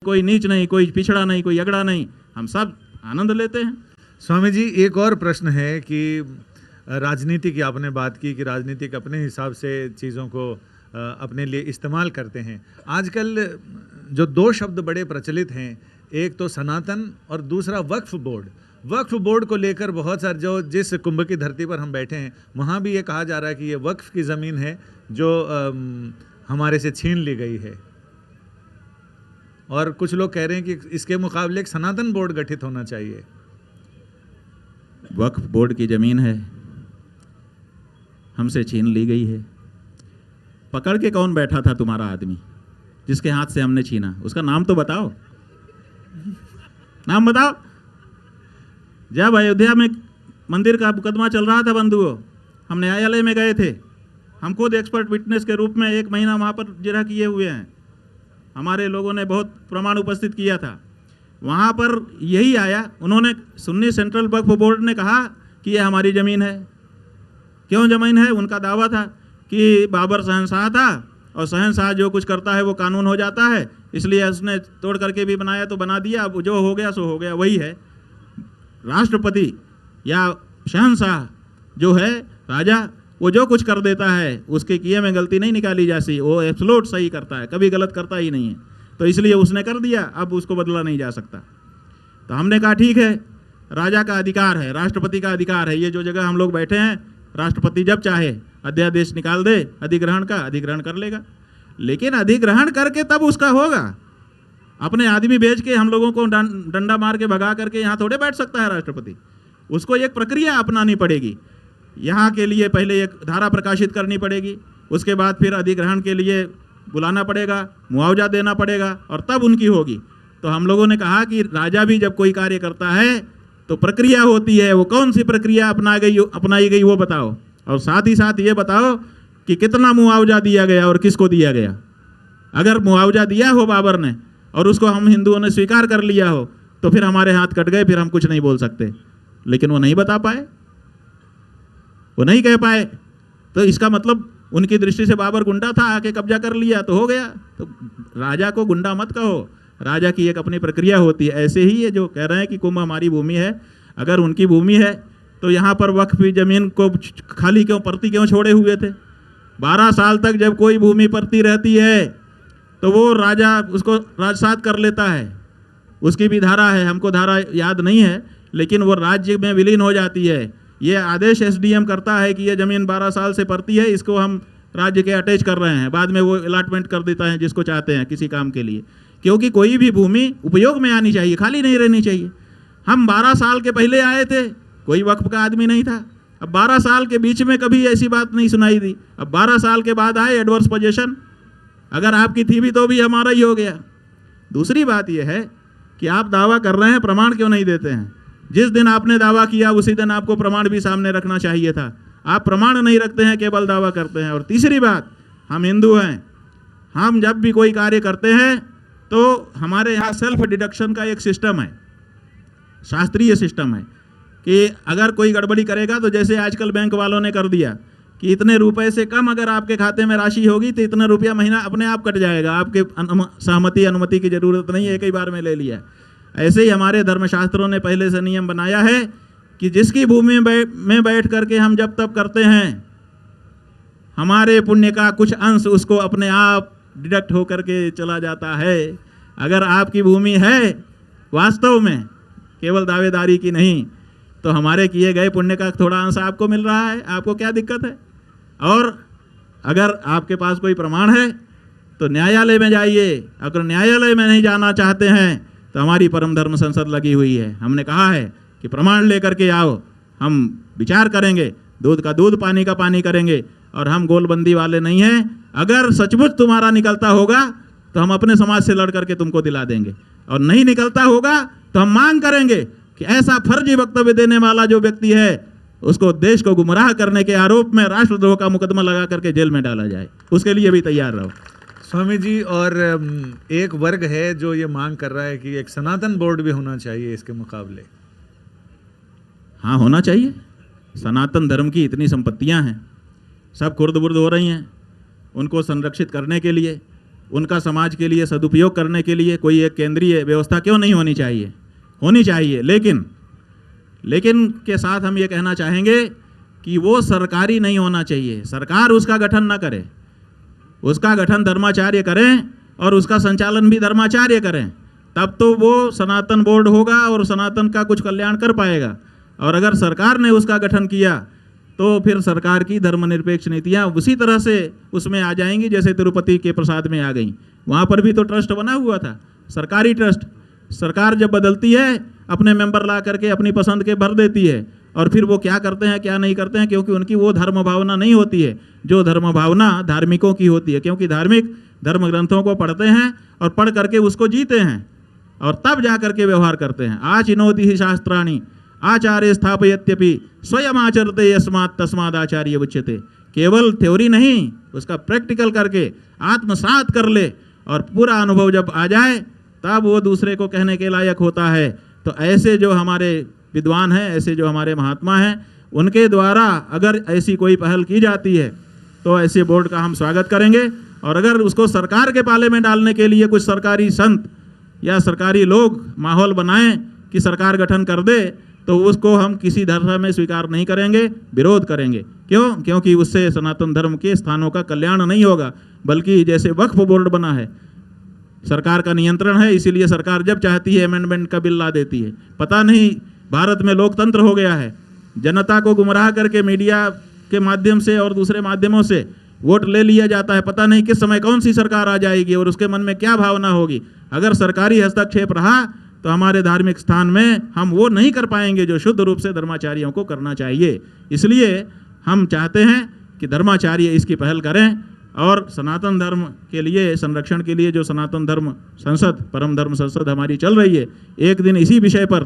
कोई नीच नहीं, कोई पिछड़ा नहीं, कोई अगड़ा नहीं, हम सब आनंद लेते हैं। स्वामी जी, एक और प्रश्न है कि राजनीति की आपने बात की कि राजनीतिक अपने हिसाब से चीज़ों को अपने लिए इस्तेमाल करते हैं। आजकल जो दो शब्द बड़े प्रचलित हैं, एक तो सनातन और दूसरा वक्फ बोर्ड। वक्फ बोर्ड को लेकर बहुत सारे, जो जिस कुंभ की धरती पर हम बैठे हैं वहाँ भी ये कहा जा रहा है कि ये वक्फ की ज़मीन है जो हमारे से छीन ली गई है, और कुछ लोग कह रहे हैं कि इसके मुकाबले एक सनातन बोर्ड गठित होना चाहिए। वक्फ बोर्ड की ज़मीन है, हमसे छीन ली गई है। पकड़ के कौन बैठा था तुम्हारा आदमी जिसके हाथ से हमने छीना? उसका नाम तो बताओ, नाम बताओ। जब अयोध्या में मंदिर का मुकदमा चल रहा था बंधुओं, हम न्यायालय में गए थे। हम खुद एक्सपर्ट विटनेस के रूप में 1 महीना वहाँ पर जिरह किए हुए हैं। हमारे लोगों ने बहुत प्रमाण उपस्थित किया था। वहाँ पर यही आया, उन्होंने सुन्नी सेंट्रल वक्फ बोर्ड ने कहा कि ये हमारी ज़मीन है। क्यों ज़मीन है? उनका दावा था कि बाबर शहंशाह था और शहंशाह जो कुछ करता है वो कानून हो जाता है, इसलिए उसने तोड़ करके भी बनाया तो बना दिया, अब जो हो गया सो हो गया, वही है। राष्ट्रपति या शहंशाह जो है राजा, वो जो कुछ कर देता है उसके किए में गलती नहीं निकाली जाती, वो एब्सोल्यूट सही करता है, कभी गलत करता ही नहीं है। तो इसलिए उसने कर दिया, अब उसको बदला नहीं जा सकता। तो हमने कहा ठीक है, राजा का अधिकार है, राष्ट्रपति का अधिकार है। ये जो जगह हम लोग बैठे हैं, राष्ट्रपति जब चाहे अध्यादेश निकाल दे अधिग्रहण का, अधिग्रहण कर लेगा। लेकिन अधिग्रहण करके तब उसका होगा। अपने आदमी भेज के हम लोगों को डंडा मार के भगा करके यहाँ थोड़े बैठ सकता है राष्ट्रपति। उसको एक प्रक्रिया अपनानी पड़ेगी। यहाँ के लिए पहले एक धारा प्रकाशित करनी पड़ेगी, उसके बाद फिर अधिग्रहण के लिए बुलाना पड़ेगा, मुआवजा देना पड़ेगा, और तब उनकी होगी। तो हम लोगों ने कहा कि राजा भी जब कोई कार्य करता है तो प्रक्रिया होती है, वो कौन सी प्रक्रिया अपनाई गई वो बताओ, और साथ ही साथ ये बताओ कि कितना मुआवजा दिया गया और किसको दिया गया। अगर मुआवजा दिया हो बाबर ने और उसको हम हिंदुओं ने स्वीकार कर लिया हो तो फिर हमारे हाथ कट गए, फिर हम कुछ नहीं बोल सकते। लेकिन वो नहीं बता पाए, वो नहीं कह पाए, तो इसका मतलब उनकी दृष्टि से बाबर गुंडा था, आके कब्जा कर लिया तो हो गया। तो राजा को गुंडा मत कहो, राजा की एक अपनी प्रक्रिया होती है। ऐसे ही ये जो कह रहे हैं कि कुंभ हमारी भूमि है, अगर उनकी भूमि है तो यहाँ पर वक्फ की जमीन को खाली क्यों, परती क्यों छोड़े हुए थे? 12 साल तक जब कोई भूमि परती रहती है तो वो राजा उसको राजसात कर लेता है। उसकी भी धारा है, हमको धारा याद नहीं है, लेकिन वो राज्य में विलीन हो जाती है। ये आदेश एसडीएम करता है कि ये ज़मीन 12 साल से पड़ती है, इसको हम राज्य के अटैच कर रहे हैं। बाद में वो अलॉटमेंट कर देता है जिसको चाहते हैं किसी काम के लिए, क्योंकि कोई भी भूमि उपयोग में आनी चाहिए, खाली नहीं रहनी चाहिए। हम 12 साल के पहले आए थे, कोई वक्फ का आदमी नहीं था। अब 12 साल के बीच में कभी ऐसी बात नहीं सुनाई दी। अब 12 साल के बाद आए एडवर्स पोजीशन, अगर आपकी थी भी तो भी हमारा ही हो गया। दूसरी बात यह है कि आप दावा कर रहे हैं, प्रमाण क्यों नहीं देते हैं? जिस दिन आपने दावा किया उसी दिन आपको प्रमाण भी सामने रखना चाहिए था। आप प्रमाण नहीं रखते हैं, केवल दावा करते हैं। और तीसरी बात, हम हिंदू हैं, हम जब भी कोई कार्य करते हैं तो हमारे यहाँ सेल्फ डिडक्शन का एक सिस्टम है, शास्त्रीय सिस्टम है, कि अगर कोई गड़बड़ी करेगा तो जैसे आजकल बैंक वालों ने कर दिया कि इतने रुपए से कम अगर आपके खाते में राशि होगी तो इतना रुपया महीना अपने आप कट जाएगा, आपके सहमति अनुमति की जरूरत नहीं है, एक ही बार में ले लिया। ऐसे ही हमारे धर्मशास्त्रों ने पहले से नियम बनाया है कि जिसकी भूमि में बैठ करके हम जब तब करते हैं, हमारे पुण्य का कुछ अंश उसको अपने आप डिडक्ट होकर के चला जाता है। अगर आपकी भूमि है वास्तव में, केवल दावेदारी की नहीं, तो हमारे किए गए पुण्य का थोड़ा अंश आपको मिल रहा है, आपको क्या दिक्कत है? और अगर आपके पास कोई प्रमाण है तो न्यायालय में जाइए। अगर न्यायालय में नहीं जाना चाहते हैं तो हमारी परम धर्म संसद लगी हुई है, हमने कहा है कि प्रमाण लेकर के आओ, हम विचार करेंगे, दूध का दूध पानी का पानी करेंगे, और हम गोलबंदी वाले नहीं हैं। अगर सचमुच तुम्हारा निकलता होगा तो हम अपने समाज से लड़ करके तुमको दिला देंगे, और नहीं निकलता होगा तो हम मांग करेंगे कि ऐसा फर्जी वक्तव्य देने वाला जो व्यक्ति है उसको देश को गुमराह करने के आरोप में राष्ट्रद्रोह का मुकदमा लगा करके जेल में डाला जाए। उसके लिए भी तैयार रहो। स्वामी जी, और एक वर्ग है जो ये मांग कर रहा है कि एक सनातन बोर्ड भी होना चाहिए इसके मुकाबले। हाँ, होना चाहिए। सनातन धर्म की इतनी संपत्तियां हैं, सब खुर्द बुर्द हो रही हैं, उनको संरक्षित करने के लिए उनका समाज के लिए सदुपयोग करने के लिए कोई एक केंद्रीय व्यवस्था क्यों नहीं होनी चाहिए? होनी चाहिए, लेकिन के साथ हम ये कहना चाहेंगे कि वो सरकारी नहीं होना चाहिए। सरकार उसका गठन ना करे, उसका गठन धर्माचार्य करें और उसका संचालन भी धर्माचार्य करें, तब तो वो सनातन बोर्ड होगा और सनातन का कुछ कल्याण कर पाएगा। और अगर सरकार ने उसका गठन किया तो फिर सरकार की धर्मनिरपेक्ष नीतियाँ उसी तरह से उसमें आ जाएंगी जैसे तिरुपति के प्रसाद में आ गई। वहाँ पर भी तो ट्रस्ट बना हुआ था, सरकारी ट्रस्ट। सरकार जब बदलती है अपने मेंबर ला करके अपनी पसंद के भर देती है, और फिर वो क्या करते हैं क्या नहीं करते हैं, क्योंकि उनकी वो धर्म भावना नहीं होती है जो धर्म भावना धार्मिकों की होती है। क्योंकि धार्मिक धर्म ग्रंथों को पढ़ते हैं और पढ़ करके उसको जीते हैं और तब जा करके व्यवहार करते हैं। आचिनोति ही शास्त्राणि आचार्य स्थापयत्यपि स्वयं आचरते यस्मात् तस्माद् आचार्य उच्यते। केवल थ्योरी नहीं, उसका प्रैक्टिकल करके आत्मसात कर ले और पूरा अनुभव जब आ जाए तब वो दूसरे को कहने के लायक होता है। तो ऐसे जो हमारे विद्वान हैं, ऐसे जो हमारे महात्मा हैं, उनके द्वारा अगर ऐसी कोई पहल की जाती है तो ऐसे बोर्ड का हम स्वागत करेंगे। और अगर उसको सरकार के पाले में डालने के लिए कुछ सरकारी संत या सरकारी लोग माहौल बनाएं कि सरकार गठन कर दे, तो उसको हम किसी धर्म में स्वीकार नहीं करेंगे, विरोध करेंगे। क्यों? क्योंकि उससे सनातन धर्म के स्थानों का कल्याण नहीं होगा, बल्कि जैसे वक्फ बोर्ड बना है, सरकार का नियंत्रण है, इसीलिए सरकार जब चाहती है अमेंडमेंट का बिल ला देती है। पता नहीं भारत में लोकतंत्र हो गया है, जनता को गुमराह करके मीडिया के माध्यम से और दूसरे माध्यमों से वोट ले लिया जाता है। पता नहीं किस समय कौन सी सरकार आ जाएगी और उसके मन में क्या भावना होगी। अगर सरकारी हस्तक्षेप रहा तो हमारे धार्मिक स्थान में हम वो नहीं कर पाएंगे जो शुद्ध रूप से धर्माचार्यों को करना चाहिए। इसलिए हम चाहते हैं कि धर्माचार्य इसकी पहल करें और सनातन धर्म के लिए संरक्षण के लिए जो सनातन धर्म संसद, परम धर्म संसद हमारी चल रही है, एक दिन इसी विषय पर